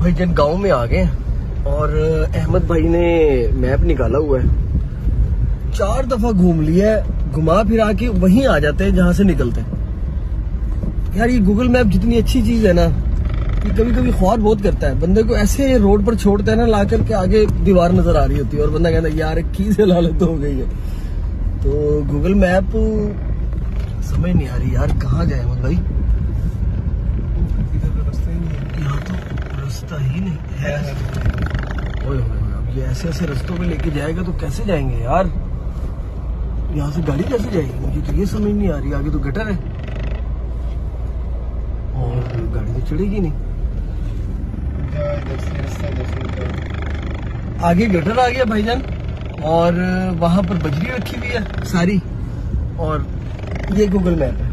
भाईजान गांव में आ गए और अहमद भाई ने मैप निकाला हुआ है। 4 दफा घूम लिया है, घुमा फिरा के वहीं आ जाते हैं जहां से निकलते हैं। यार ये गूगल मैप जितनी अच्छी चीज है ना, कि कभी कभी ख्वार बहुत करता है, बंदे को ऐसे रोड पर छोड़ता है ना, ला करके आगे दीवार नजर आ रही होती है और बंदा कहता है यार की से हालत हो गई है। तो गूगल मैप समझ नहीं आ रही यार, कहाँ जाए अहमद भाई? यहाँ तो रास्ता ही नहीं है। ओए अब ये ऐसे ऐसे रास्तों पे लेके जाएगा तो कैसे जाएंगे यार? यहाँ से गाड़ी कैसे जाएगी? मुझे तो ये समझ नहीं आ रही। आगे तो गटर है और गाड़ी तो चढ़ेगी नहीं। आगे गटर आ गया भाईजान और वहां पर बजरी रखी हुई है सारी, और ये गूगल मैप है।